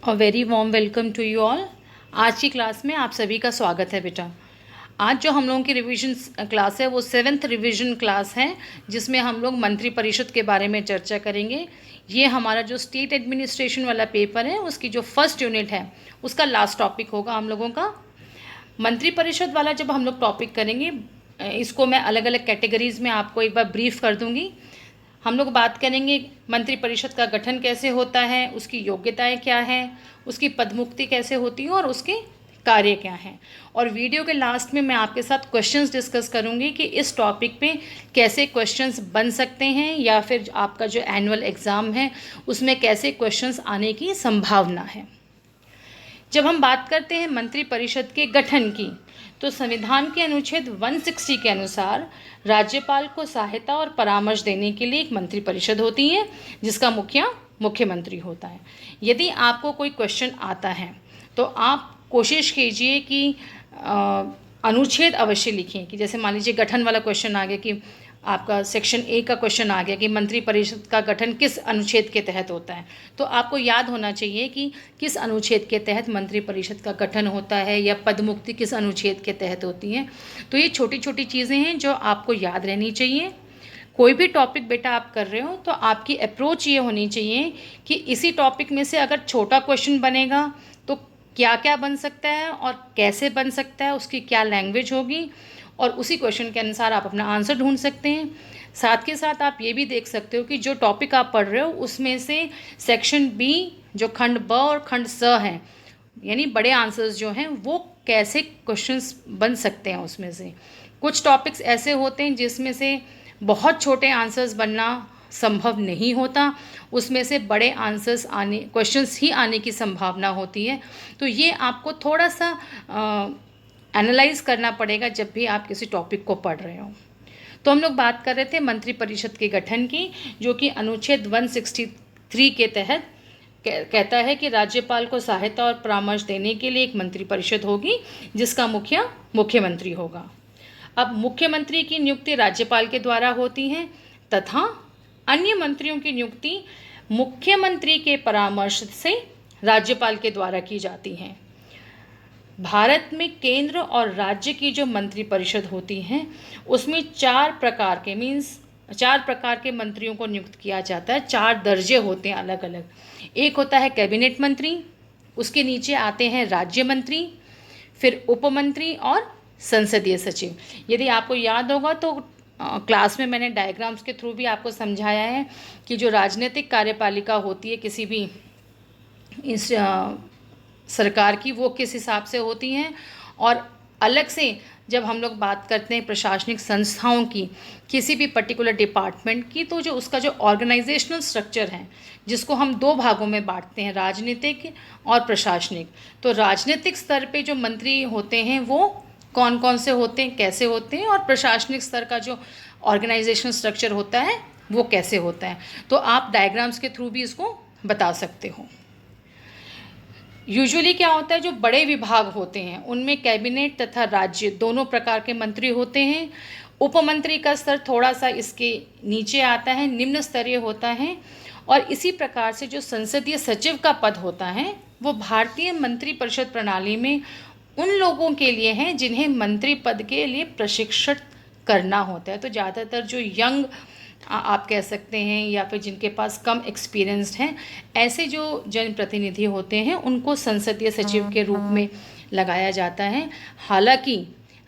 A very warm welcome to you all. आज की class में आप सभी का स्वागत है बेटा। आज जो हम लोगों की रिवीजन क्लास है वो 7th रिवीजन क्लास है, जिसमें हम लोग मंत्री परिषद के बारे में चर्चा करेंगे। ये हमारा जो स्टेट एडमिनिस्ट्रेशन वाला पेपर है उसकी जो फर्स्ट यूनिट है उसका लास्ट टॉपिक होगा हम लोगों का। मंत्री परिषद वाला जब हम लोग टॉपिक करेंगे, इसको मैं अलग अलग कैटेगरीज में आपको एक बार ब्रीफ कर दूंगी। हम लोग बात करेंगे मंत्री परिषद का गठन कैसे होता है, उसकी योग्यताएं क्या हैं, उसकी पदमुक्ति कैसे होती है और उसके कार्य क्या हैं। और वीडियो के लास्ट में मैं आपके साथ क्वेश्चंस डिस्कस करूंगी कि इस टॉपिक पे कैसे क्वेश्चंस बन सकते हैं या फिर आपका जो एनुअल एग्ज़ाम है उसमें कैसे क्वेश्चंस आने की संभावना है। जब हम बात करते हैं मंत्री परिषद के गठन की, तो संविधान के अनुच्छेद 160 के अनुसार राज्यपाल को सहायता और परामर्श देने के लिए एक मंत्री परिषद होती है, जिसका मुखिया मुख्यमंत्री होता है। यदि आपको कोई क्वेश्चन आता है तो आप कोशिश कीजिए कि अनुच्छेद अवश्य लिखें। कि जैसे मान लीजिए गठन वाला क्वेश्चन आ गया कि आपका सेक्शन ए का क्वेश्चन आ गया कि मंत्री परिषद का गठन किस अनुच्छेद के तहत होता है, तो आपको याद होना चाहिए कि किस अनुच्छेद के तहत मंत्री परिषद का गठन होता है या पदमुक्ति किस अनुच्छेद के तहत होती है। तो ये छोटी छोटी चीज़ें हैं जो आपको याद रहनी चाहिए। कोई भी टॉपिक बेटा आप कर रहे हो तो आपकी अप्रोच ये होनी चाहिए कि इसी टॉपिक में से अगर छोटा क्वेश्चन बनेगा तो क्या क्या बन सकता है और कैसे बन सकता है, उसकी क्या लैंग्वेज होगी, और उसी क्वेश्चन के अनुसार आप अपना आंसर ढूंढ सकते हैं। साथ के साथ आप ये भी देख सकते हो कि जो टॉपिक आप पढ़ रहे हो उसमें से सेक्शन बी जो खंड ब और खंड स हैं, यानी बड़े आंसर्स जो हैं वो कैसे क्वेश्चंस बन सकते हैं। उसमें से कुछ टॉपिक्स ऐसे होते हैं जिसमें से बहुत छोटे आंसर्स बनना संभव नहीं होता, उसमें से बड़े आंसर्स आने क्वेश्चंस ही आने की संभावना होती है। तो ये आपको थोड़ा सा एनालाइज करना पड़ेगा जब भी आप किसी टॉपिक को पढ़ रहे हो। तो हम लोग बात कर रहे थे मंत्री परिषद के गठन की, जो कि अनुच्छेद 163 के तहत कहता है कि राज्यपाल को सहायता और परामर्श देने के लिए एक मंत्री परिषद होगी, जिसका मुखिया मुख्यमंत्री होगा। अब मुख्यमंत्री की नियुक्ति राज्यपाल के द्वारा होती है तथा अन्य मंत्रियों की नियुक्ति मुख्यमंत्री के परामर्श से राज्यपाल के द्वारा की जाती है। भारत में केंद्र और राज्य की जो मंत्री परिषद होती हैं उसमें चार प्रकार के मंत्रियों को नियुक्त किया जाता है। 4 दर्जे होते हैं अलग अलग। एक होता है कैबिनेट मंत्री, उसके नीचे आते हैं राज्य मंत्री, फिर उपमंत्री और संसदीय सचिव। यदि आपको याद होगा तो क्लास में मैंने डायग्राम्स के थ्रू भी आपको समझाया है कि जो राजनीतिक कार्यपालिका होती है किसी भी इस सरकार की, वो किस हिसाब से होती हैं। और अलग से जब हम लोग बात करते हैं प्रशासनिक संस्थाओं की, किसी भी पर्टिकुलर डिपार्टमेंट की, तो जो उसका जो ऑर्गेनाइजेशनल स्ट्रक्चर है जिसको हम 2 भागों में बांटते हैं, राजनीतिक और प्रशासनिक। तो राजनीतिक स्तर पे जो मंत्री होते हैं वो कौन कौन से होते हैं, कैसे होते हैं, और प्रशासनिक स्तर का जो ऑर्गेनाइजेशनल स्ट्रक्चर होता है वो कैसे होता है। तो आप डायग्राम्स के थ्रू भी इसको बता सकते हो। यूजुअली क्या होता है, जो बड़े विभाग होते हैं उनमें कैबिनेट तथा राज्य दोनों प्रकार के मंत्री होते हैं। उपमंत्री का स्तर थोड़ा सा इसके नीचे आता है, निम्न स्तरीय होता है। और इसी प्रकार से जो संसदीय सचिव का पद होता है वो भारतीय मंत्री परिषद प्रणाली में उन लोगों के लिए हैं जिन्हें मंत्री पद के लिए प्रशिक्षित करना होता है। तो ज़्यादातर जो यंग आप कह सकते हैं या फिर जिनके पास कम एक्सपीरियंस्ड हैं, ऐसे जो जनप्रतिनिधि होते हैं उनको संसदीय सचिव के रूप में लगाया जाता है। हालांकि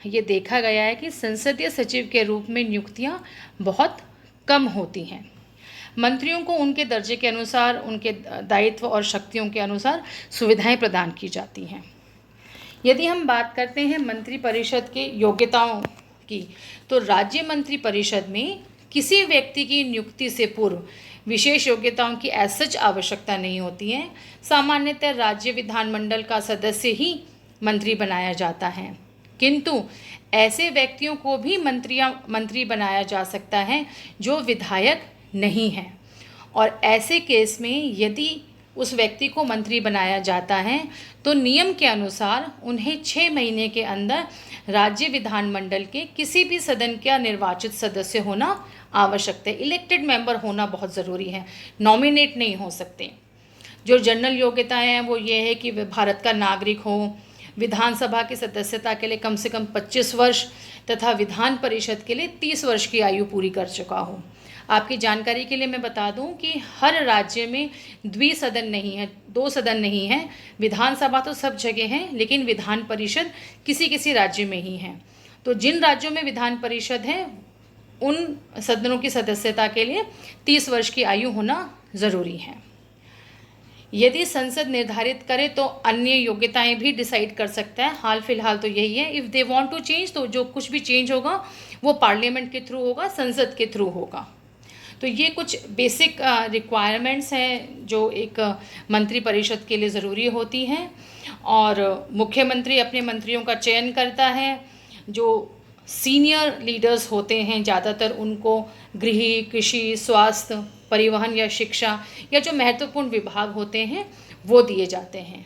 ये देखा गया है कि संसदीय सचिव के रूप में नियुक्तियां बहुत कम होती हैं। मंत्रियों को उनके दर्जे के अनुसार, उनके दायित्व और शक्तियों के अनुसार सुविधाएं प्रदान की जाती हैं। यदि हम बात करते हैं मंत्री परिषद के योग्यताओं की, तो राज्य मंत्री परिषद में किसी व्यक्ति की नियुक्ति से पूर्व विशेष योग्यताओं की एज सच आवश्यकता नहीं होती है। सामान्यतः राज्य विधानमंडल का सदस्य ही मंत्री बनाया जाता है, किंतु ऐसे व्यक्तियों को भी मंत्री बनाया जा सकता है जो विधायक नहीं हैं। और ऐसे केस में यदि उस व्यक्ति को मंत्री बनाया जाता है तो नियम के अनुसार उन्हें 6 महीने के अंदर राज्य विधानमंडल के किसी भी सदन का निर्वाचित सदस्य होना आवश्यक है। इलेक्टेड मेंबर होना बहुत ज़रूरी है, नॉमिनेट नहीं हो सकते। जो जनरल योग्यताएं हैं वो ये है कि वे भारत का नागरिक हो, विधानसभा की सदस्यता के लिए कम से कम 25 वर्ष तथा विधान परिषद के लिए 30 वर्ष की आयु पूरी कर चुका हो। आपकी जानकारी के लिए मैं बता दूं कि हर राज्य में द्विसदन नहीं है, 2 सदन नहीं है। विधानसभा तो सब जगह है, लेकिन विधान परिषद किसी किसी राज्य में ही है। तो जिन राज्यों में विधान परिषद है उन सदनों की सदस्यता के लिए 30 वर्ष की आयु होना ज़रूरी है। यदि संसद निर्धारित करे तो अन्य योग्यताएं भी डिसाइड कर सकता है। हाल फिलहाल तो यही है। If they want to change, तो जो कुछ भी चेंज होगा वो पार्लियामेंट के थ्रू होगा, संसद के थ्रू होगा। तो ये कुछ बेसिक रिक्वायरमेंट्स हैं जो एक मंत्री परिषद के लिए ज़रूरी होती हैं। और मुख्यमंत्री अपने मंत्रियों का चयन करता है। जो सीनियर लीडर्स होते हैं ज़्यादातर उनको गृह, कृषि, स्वास्थ्य, परिवहन या शिक्षा या जो महत्वपूर्ण विभाग होते हैं वो दिए जाते हैं।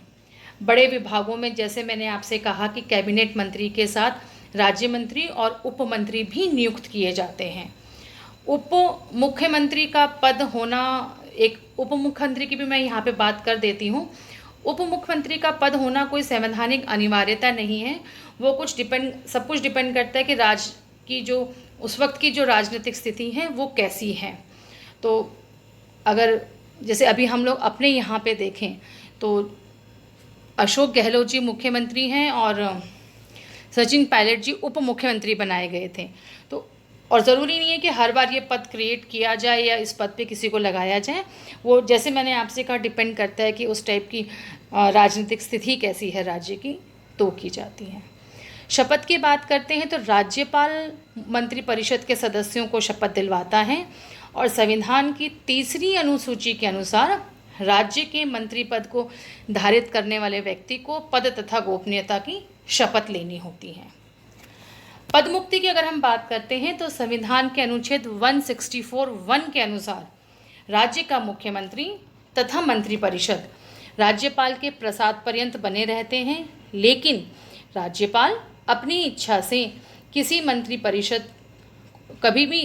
बड़े विभागों में जैसे मैंने आपसे कहा कि कैबिनेट मंत्री के साथ राज्य मंत्री और उप मंत्री भी नियुक्त किए जाते हैं। उप मुख्यमंत्री का पद होना, एक उप मुख्यमंत्री की भी मैं यहाँ पे बात कर देती हूँ। उप मुख्यमंत्री का पद होना कोई संवैधानिक अनिवार्यता नहीं है। वो सब कुछ डिपेंड करता है कि राज्य की जो उस वक्त की जो राजनीतिक स्थिति है वो कैसी है। तो अगर जैसे अभी हम लोग अपने यहाँ पे देखें तो अशोक गहलोत जी मुख्यमंत्री हैं और सचिन पायलट जी उप मुख्यमंत्री बनाए गए थे। तो और ज़रूरी नहीं है कि हर बार ये पद क्रिएट किया जाए या इस पद पे किसी को लगाया जाए। वो जैसे मैंने आपसे कहा डिपेंड करता है कि उस टाइप की राजनीतिक स्थिति कैसी है राज्य की, तो की जाती है। शपथ की बात करते हैं तो राज्यपाल मंत्रिपरिषद के सदस्यों को शपथ दिलवाता है और संविधान की 3री अनुसूची के अनुसार राज्य के मंत्री पद को धारित करने वाले व्यक्ति को पद तथा गोपनीयता की शपथ लेनी होती है। पद मुक्ति की अगर हम बात करते हैं तो संविधान के अनुच्छेद 164(1) के अनुसार राज्य का मुख्यमंत्री तथा मंत्रिपरिषद राज्यपाल के प्रसाद पर्यंत बने रहते हैं, लेकिन राज्यपाल अपनी इच्छा से कभी भी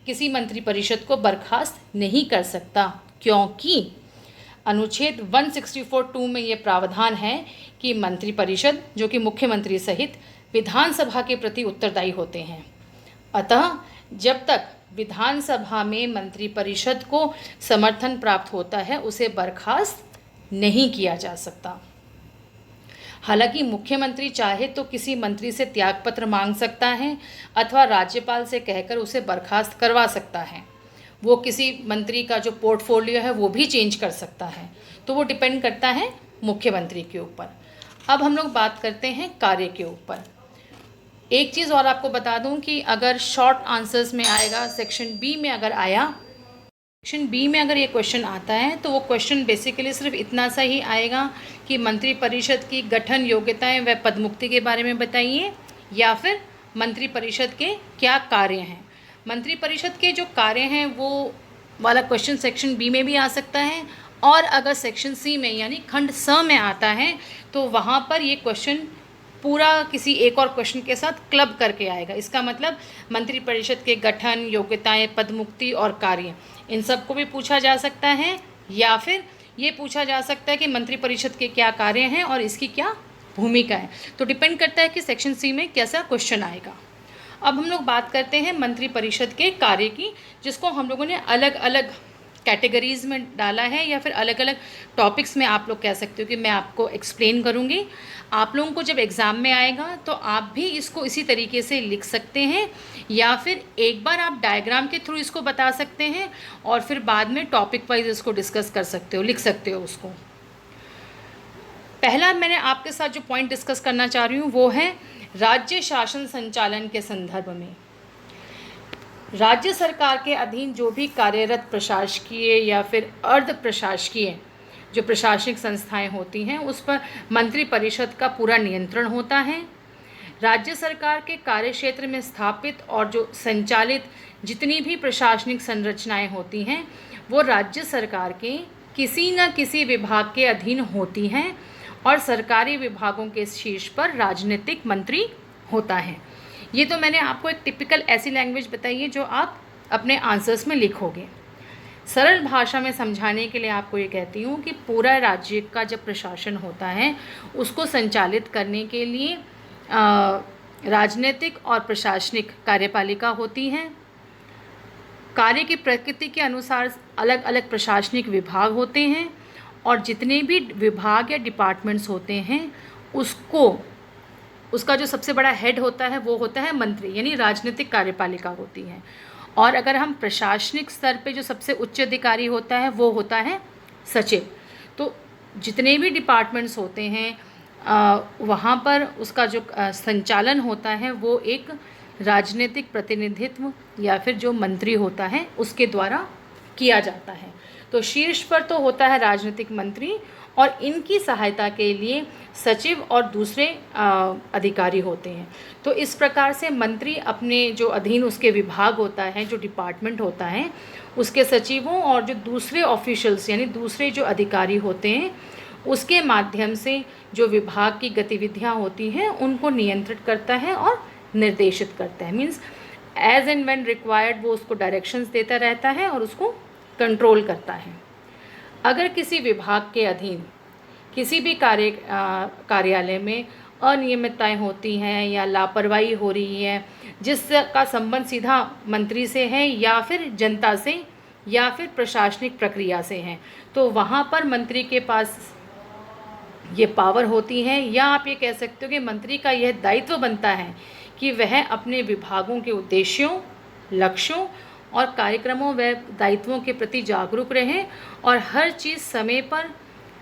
किसी मंत्रिपरिषद को बर्खास्त नहीं कर सकता, क्योंकि अनुच्छेद 164(2) में ये प्रावधान है कि मंत्रिपरिषद जो कि मुख्यमंत्री सहित विधानसभा के प्रति उत्तरदायी होते हैं। अतः जब तक विधानसभा में मंत्रिपरिषद को समर्थन प्राप्त होता है उसे बर्खास्त नहीं किया जा सकता। हालांकि मुख्यमंत्री चाहे तो किसी मंत्री से त्यागपत्र मांग सकता है अथवा राज्यपाल से कहकर उसे बर्खास्त करवा सकता है। वो किसी मंत्री का जो पोर्टफोलियो है वो भी चेंज कर सकता है। तो वो डिपेंड करता है मुख्यमंत्री के ऊपर। अब हम लोग बात करते हैं कार्य के ऊपर। एक चीज़ और आपको बता दूं कि अगर शॉर्ट आंसर्स में आएगा, सेक्शन बी में अगर ये क्वेश्चन आता है तो वो क्वेश्चन बेसिकली सिर्फ इतना सा ही आएगा कि मंत्रिपरिषद की गठन योग्यताएं व पदमुक्ति के बारे में बताइए, या फिर मंत्रिपरिषद के क्या कार्य हैं। मंत्रिपरिषद के जो कार्य हैं वो वाला क्वेश्चन सेक्शन बी में भी आ सकता है, और अगर सेक्शन सी में यानी खंड स में आता है तो वहाँ पर ये क्वेश्चन पूरा किसी एक और क्वेश्चन के साथ क्लब करके आएगा। इसका मतलब मंत्रिपरिषद के गठन, योग्यताएं, पदमुक्ति और कार्य, इन सब को भी पूछा जा सकता है, या फिर ये पूछा जा सकता है कि मंत्रिपरिषद के क्या कार्य हैं और इसकी क्या भूमिका है। तो डिपेंड करता है कि सेक्शन सी में कैसा क्वेश्चन आएगा। अब हम लोग बात करते हैं मंत्रिपरिषद के कार्य की, जिसको हम लोगों ने अलग अलग कैटेगरीज़ में डाला है, या फिर अलग अलग टॉपिक्स में आप लोग कह सकते हो कि मैं आपको एक्सप्लेन करूँगी। आप लोगों को जब एग्ज़ाम में आएगा तो आप भी इसको इसी तरीके से लिख सकते हैं, या फिर एक बार आप डायग्राम के थ्रू इसको बता सकते हैं और फिर बाद में टॉपिक वाइज इसको डिस्कस कर सकते हो, लिख सकते हो उसको। पहला मैंने आपके साथ जो पॉइंट डिस्कस करना चाह रही हूँ वो है राज्य शासन संचालन के संदर्भ में। राज्य सरकार के अधीन जो भी कार्यरत प्रशासकीय या फिर अर्ध प्रशासकीय जो प्रशासनिक संस्थाएं होती हैं उस पर मंत्रिपरिषद का पूरा नियंत्रण होता है। राज्य सरकार के कार्यक्षेत्र में स्थापित और जो संचालित जितनी भी प्रशासनिक संरचनाएं होती हैं वो राज्य सरकार के किसी न किसी विभाग के अधीन होती हैं, और सरकारी विभागों के शीर्ष पर राजनीतिक मंत्री होता है। ये तो मैंने आपको एक टिपिकल ऐसी लैंग्वेज बताई है जो आप अपने आंसर्स में लिखोगे। सरल भाषा में समझाने के लिए आपको ये कहती हूँ कि पूरा राज्य का जब प्रशासन होता है उसको संचालित करने के लिए राजनीतिक और प्रशासनिक कार्यपालिका होती हैं। कार्य की प्रकृति के अनुसार अलग अलग प्रशासनिक विभाग होते हैं और जितने भी विभाग या डिपार्टमेंट्स होते हैं उसका जो सबसे बड़ा हेड होता है वो होता है मंत्री, यानी राजनीतिक कार्यपालिका होती है। और अगर हम प्रशासनिक स्तर पे जो सबसे उच्च अधिकारी होता है वो होता है सचिव। तो जितने भी डिपार्टमेंट्स होते हैं वहाँ पर उसका जो संचालन होता है वो एक राजनीतिक प्रतिनिधित्व या फिर जो मंत्री होता है उसके द्वारा किया जाता है। तो शीर्ष पर तो होता है राजनीतिक मंत्री और इनकी सहायता के लिए सचिव और दूसरे अधिकारी होते हैं। तो इस प्रकार से मंत्री अपने जो अधीन उसके विभाग होता है, जो डिपार्टमेंट होता है, उसके सचिवों और जो दूसरे ऑफिशियल्स यानी दूसरे जो अधिकारी होते हैं उसके माध्यम से जो विभाग की गतिविधियां होती हैं उनको नियंत्रित करता है और निर्देशित करता है। Means as and when required वो उसको डायरेक्शंस देता रहता है और उसको कंट्रोल करता है। अगर किसी विभाग के अधीन किसी भी कार्यालय में अनियमितताएं होती हैं या लापरवाही हो रही है जिसका संबंध सीधा मंत्री से है या फिर जनता से या फिर प्रशासनिक प्रक्रिया से है, तो वहाँ पर मंत्री के पास ये पावर होती है, या आप ये कह सकते हो कि मंत्री का यह दायित्व बनता है कि वह अपने विभागों के उद्देश्यों, लक्ष्यों और कार्यक्रमों व दायित्वों के प्रति जागरूक रहें और हर चीज़ समय पर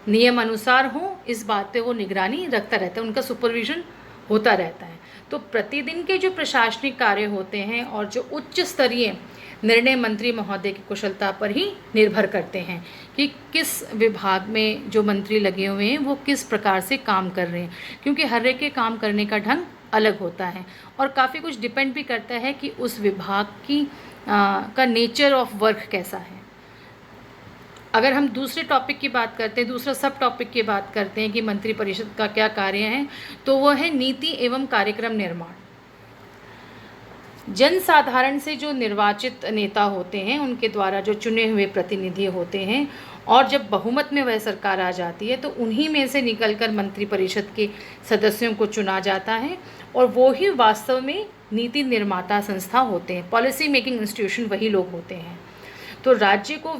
नियम अनुसार हो, इस बात पे वो निगरानी रखता रहता है, उनका सुपरविजन होता रहता है। तो प्रतिदिन के जो प्रशासनिक कार्य होते हैं और जो उच्च स्तरीय निर्णय मंत्री महोदय की कुशलता पर ही निर्भर करते हैं कि किस विभाग में जो मंत्री लगे हुए हैं वो किस प्रकार से काम कर रहे हैं, क्योंकि हर एक के काम करने का ढंग अलग होता है और काफ़ी कुछ डिपेंड भी करता है कि उस विभाग की का नेचर ऑफ वर्क कैसा है। अगर हम दूसरे टॉपिक की बात करते हैं, दूसरा सब टॉपिक की बात करते हैं कि मंत्री परिषद का क्या कार्य है, तो वह है नीति एवं कार्यक्रम निर्माण। जन साधारण से जो निर्वाचित नेता होते हैं उनके द्वारा जो चुने हुए प्रतिनिधि होते हैं और जब बहुमत में वह सरकार आ जाती है तो उन्हीं में से निकलकर मंत्री परिषद के सदस्यों को चुना जाता है और वो ही वास्तव में नीति निर्माता संस्था होते हैं, पॉलिसी मेकिंग इंस्टीट्यूशन वही लोग होते हैं। तो राज्य को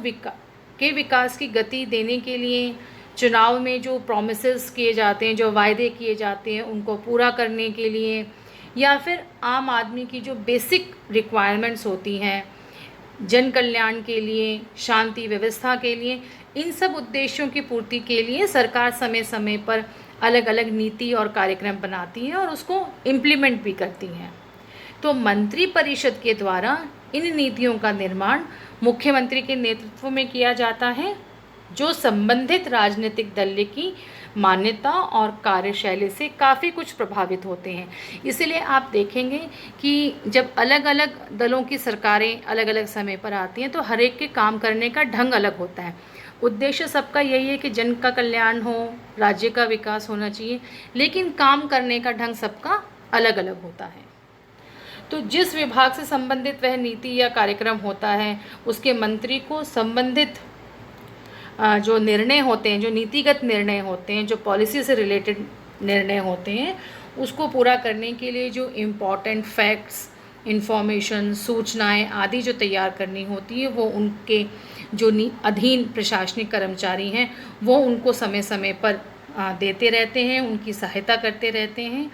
विकास की गति देने के लिए चुनाव में जो प्रॉमिसेस किए जाते हैं, जो वायदे किए जाते हैं, उनको पूरा करने के लिए या फिर आम आदमी की जो बेसिक रिक्वायरमेंट्स होती हैं जन कल्याण के लिए, शांति व्यवस्था के लिए, इन सब उद्देश्यों की पूर्ति के लिए सरकार समय समय पर अलग अलग नीति और कार्यक्रम बनाती है और उसको इम्प्लीमेंट भी करती हैं। तो मंत्री परिषद के द्वारा इन नीतियों का निर्माण मुख्यमंत्री के नेतृत्व में किया जाता है, जो संबंधित राजनीतिक दल की मान्यता और कार्यशैली से काफ़ी कुछ प्रभावित होते हैं। इसलिए आप देखेंगे कि जब अलग अलग दलों की सरकारें अलग अलग समय पर आती हैं तो हर एक के काम करने का ढंग अलग होता है। उद्देश्य सबका यही है कि जन का कल्याण हो, राज्य का विकास होना चाहिए, लेकिन काम करने का ढंग सबका अलग अलग होता है। तो जिस विभाग से संबंधित वह नीति या कार्यक्रम होता है उसके मंत्री को संबंधित जो निर्णय होते हैं, जो नीतिगत निर्णय होते हैं, जो पॉलिसी से रिलेटेड निर्णय होते हैं, उसको पूरा करने के लिए जो इम्पॉर्टेंट फैक्ट्स, इन्फॉर्मेशन, सूचनाएं आदि जो तैयार करनी होती है वो उनके जो अधीन प्रशासनिक कर्मचारी हैं वो उनको समय समय पर देते रहते हैं, उनकी सहायता करते रहते हैं।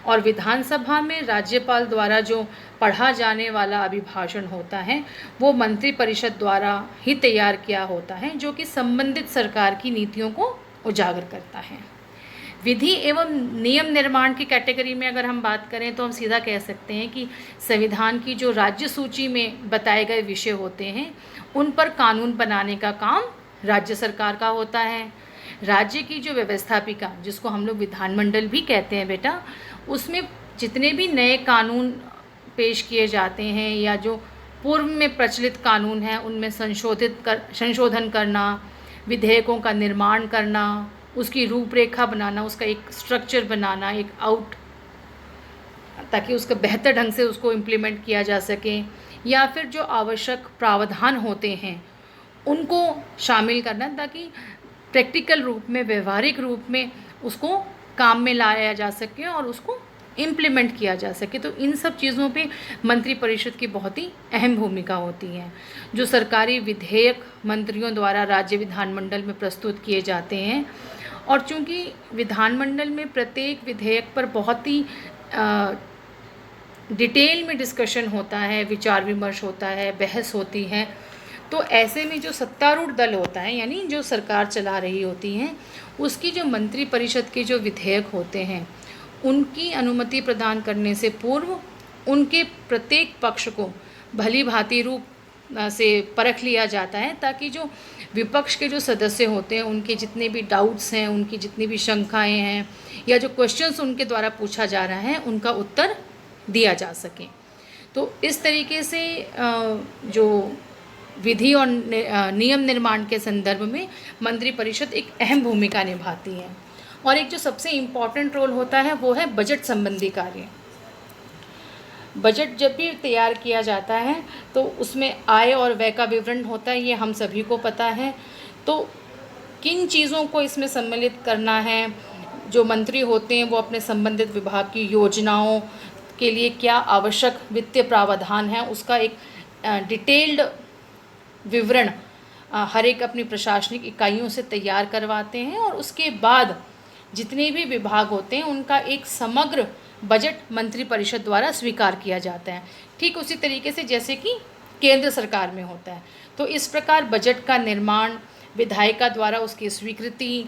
और विधानसभा में राज्यपाल द्वारा जो पढ़ा जाने वाला अभिभाषण होता है वो मंत्री परिषद द्वारा ही तैयार किया होता है, जो कि संबंधित सरकार की नीतियों को उजागर करता है। विधि एवं नियम निर्माण की कैटेगरी में अगर हम बात करें तो हम सीधा कह सकते हैं कि संविधान की जो राज्य सूची में बताए गए विषय होते हैं उन पर कानून बनाने का काम राज्य सरकार का होता है। राज्य की जो व्यवस्थापिका, जिसको हम लोग विधानमंडल भी कहते हैं बेटा, उसमें जितने भी नए कानून पेश किए जाते हैं या जो पूर्व में प्रचलित कानून हैं उनमें संशोधन करना, विधेयकों का निर्माण करना, उसकी रूपरेखा बनाना, उसका एक स्ट्रक्चर बनाना, एक ताकि उसका बेहतर ढंग से उसको इम्प्लीमेंट किया जा सके, या फिर जो आवश्यक प्रावधान होते हैं उनको शामिल करना, ताकि प्रैक्टिकल रूप में, व्यवहारिक रूप में उसको काम में लाया जा सके और उसको इम्प्लीमेंट किया जा सके। तो इन सब चीज़ों पे मंत्रिपरिषद की बहुत ही अहम भूमिका होती है। जो सरकारी विधेयक मंत्रियों द्वारा राज्य विधानमंडल में प्रस्तुत किए जाते हैं, और चूंकि विधानमंडल में प्रत्येक विधेयक पर बहुत ही डिटेल में डिस्कशन होता है, विचार विमर्श होता है, बहस होती है, तो ऐसे में जो सत्तारूढ़ दल होता है, यानी जो सरकार चला रही होती है, उसकी जो मंत्रिपरिषद के जो विधेयक होते हैं उनकी अनुमति प्रदान करने से पूर्व उनके प्रत्येक पक्ष को भली भांति रूप से परख लिया जाता है, ताकि जो विपक्ष के जो सदस्य होते हैं उनके जितने भी डाउट्स हैं, उनकी जितनी भी शंकाएं हैं, या जो क्वेश्चंस उनके द्वारा पूछा जा रहा है उनका उत्तर दिया जा सके। तो इस तरीके से जो विधि और नियम निर्माण के संदर्भ में मंत्रिपरिषद एक अहम भूमिका निभाती है। और एक जो सबसे इम्पॉर्टेंट रोल होता है वो है बजट संबंधी कार्य। बजट जब भी तैयार किया जाता है तो उसमें आय और व्यय का विवरण होता है, ये हम सभी को पता है। तो किन चीज़ों को इसमें सम्मिलित करना है, जो मंत्री होते हैं वो अपने संबंधित विभाग की योजनाओं के लिए क्या आवश्यक वित्तीय प्रावधान है, उसका एक डिटेल्ड विवरण हर एक अपनी प्रशासनिक इकाइयों से तैयार करवाते हैं, और उसके बाद जितने भी विभाग होते हैं उनका एक समग्र बजट मंत्रिपरिषद द्वारा स्वीकार किया जाता है, ठीक उसी तरीके से जैसे कि केंद्र सरकार में होता है। तो इस प्रकार बजट का निर्माण, विधायिका द्वारा उसकी स्वीकृति,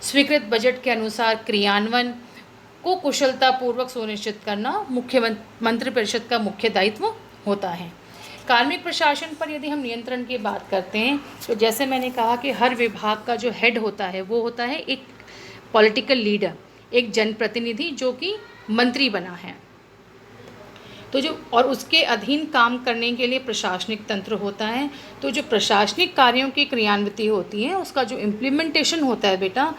स्वीकृत बजट के अनुसार क्रियान्वयन को कुशलतापूर्वक सुनिश्चित करना मंत्रिपरिषद का मुख्य दायित्व होता है। कार्मिक प्रशासन पर यदि हम नियंत्रण की बात करते हैं तो जैसे मैंने कहा कि हर विभाग का जो हेड होता है वो होता है एक पॉलिटिकल लीडर, एक जनप्रतिनिधि जो कि मंत्री बना है। तो जो और उसके अधीन काम करने के लिए प्रशासनिक तंत्र होता है। तो जो प्रशासनिक कार्यों की क्रियान्विति होती है उसका जो इम्प्लीमेंटेशन होता है बेटा,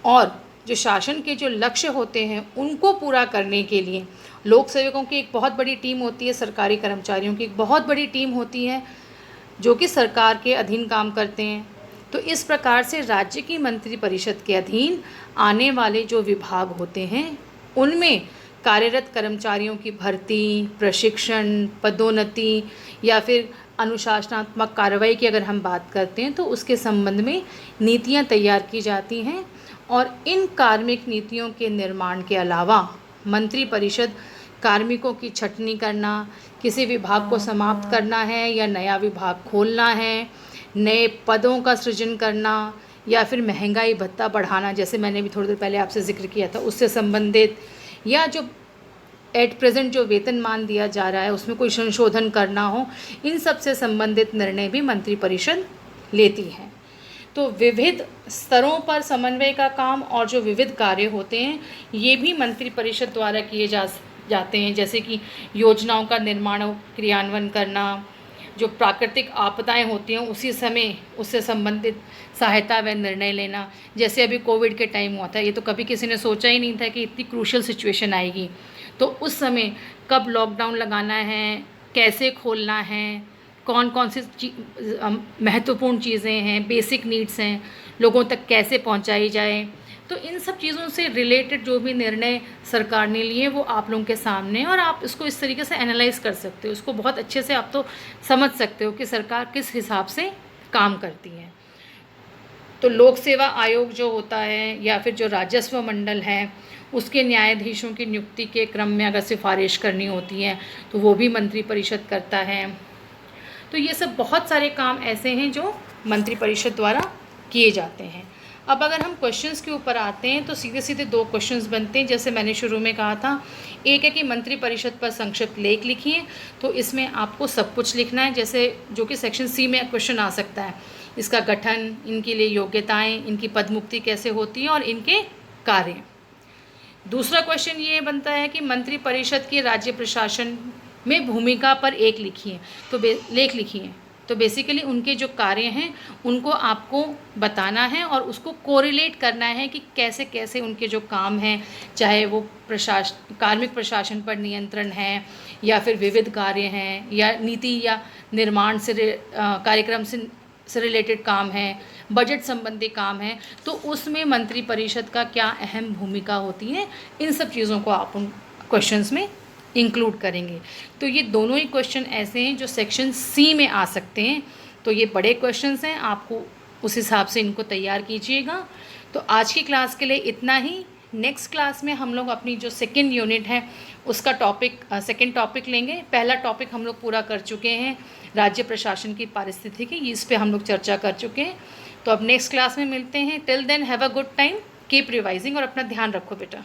और जो शासन के जो लक्ष्य होते हैं उनको पूरा करने के लिए लोक सेवकों की एक बहुत बड़ी टीम होती है, सरकारी कर्मचारियों की एक बहुत बड़ी टीम होती है जो कि सरकार के अधीन काम करते हैं। तो इस प्रकार से राज्य की मंत्रिपरिषद के अधीन आने वाले जो विभाग होते हैं उनमें कार्यरत कर्मचारियों की भर्ती, प्रशिक्षण, पदोन्नति या फिर अनुशासनात्मक कार्रवाई की अगर हम बात करते हैं तो उसके संबंध में नीतियां तैयार की जाती हैं। और इन कार्मिक नीतियों के निर्माण के अलावा मंत्रिपरिषद कार्मिकों की छटनी करना, किसी विभाग को समाप्त करना है या नया विभाग खोलना है, नए पदों का सृजन करना या फिर महंगाई भत्ता बढ़ाना, जैसे मैंने भी थोड़ी देर पहले आपसे जिक्र किया था, उससे संबंधित, या जो एट प्रेजेंट जो वेतनमान दिया जा रहा है उसमें कोई संशोधन करना हो, इन सब से संबंधित निर्णय भी मंत्रिपरिषद लेती है। तो विविध स्तरों पर समन्वय का काम और जो विविध कार्य होते हैं ये भी मंत्रिपरिषद द्वारा किए जाते हैं, जैसे कि योजनाओं का निर्माण और क्रियान्वयन करना, जो प्राकृतिक आपदाएं होती हैं उसी समय उससे संबंधित सहायता व निर्णय लेना। जैसे अभी कोविड के टाइम हुआ था, ये तो कभी किसी ने सोचा ही नहीं था कि इतनी क्रूशियल सिचुएशन आएगी। तो उस समय कब लॉकडाउन लगाना है, कैसे खोलना है, कौन कौन सी महत्वपूर्ण चीज़ें हैं, बेसिक नीड्स हैं, लोगों तक कैसे पहुंचाई जाए। तो इन सब चीज़ों से रिलेटेड जो भी निर्णय सरकार ने लिए वो आप लोगों के सामने, और आप इसको इस तरीके से एनालाइज कर सकते हो, इसको बहुत अच्छे से आप तो समझ सकते हो कि सरकार किस हिसाब से काम करती है। तो लोक सेवा आयोग जो होता है या फिर जो राजस्व मंडल है उसके न्यायाधीशों की नियुक्ति के क्रम में अगर सिफारिश करनी होती है तो वो भी मंत्रिपरिषद करता है। तो ये सब बहुत सारे काम ऐसे हैं जो मंत्रिपरिषद द्वारा किए जाते हैं। अब अगर हम क्वेश्चंस के ऊपर आते हैं तो सीधे सीधे दो क्वेश्चंस बनते हैं। जैसे मैंने शुरू में कहा था, एक है कि मंत्रिपरिषद पर संक्षिप्त लेख लिखिए, तो इसमें आपको सब कुछ लिखना है, जैसे जो कि सेक्शन सी में क्वेश्चन आ सकता है, इसका गठन, इनके लिए योग्यताएं, इनकी पदमुक्ति कैसे होती है और इनके कार्य। दूसरा क्वेश्चन ये बनता है कि मंत्रिपरिषद के राज्य प्रशासन में भूमिका पर एक लिखिए, तो लेख लिखिए। तो बेसिकली उनके जो कार्य हैं उनको आपको बताना है और उसको कोरिलेट करना है कि कैसे कैसे उनके जो काम हैं, चाहे वो कार्मिक प्रशासन पर नियंत्रण है या फिर विविध कार्य हैं या नीति या निर्माण से कार्यक्रम से से रिलेटेड काम है, बजट संबंधी काम है, तो उसमें मंत्री परिषद का क्या अहम भूमिका होती है, इन सब चीज़ों को आप उन क्वेश्चंस में इंक्लूड करेंगे। तो ये दोनों ही क्वेश्चन ऐसे हैं जो सेक्शन सी में आ सकते हैं। तो ये बड़े क्वेश्चंस हैं, आपको उस हिसाब से इनको तैयार कीजिएगा। तो आज की क्लास के लिए इतना ही। नेक्स्ट क्लास में हम लोग अपनी जो सेकेंड यूनिट है उसका सेकेंड टॉपिक लेंगे। पहला टॉपिक हम लोग पूरा कर चुके हैं, राज्य प्रशासन की पारिस्थितिकी, इस पे हम लोग चर्चा कर चुके हैं। तो अब नेक्स्ट क्लास में मिलते हैं। Till then have a good time, keep revising और अपना ध्यान रखो बेटा।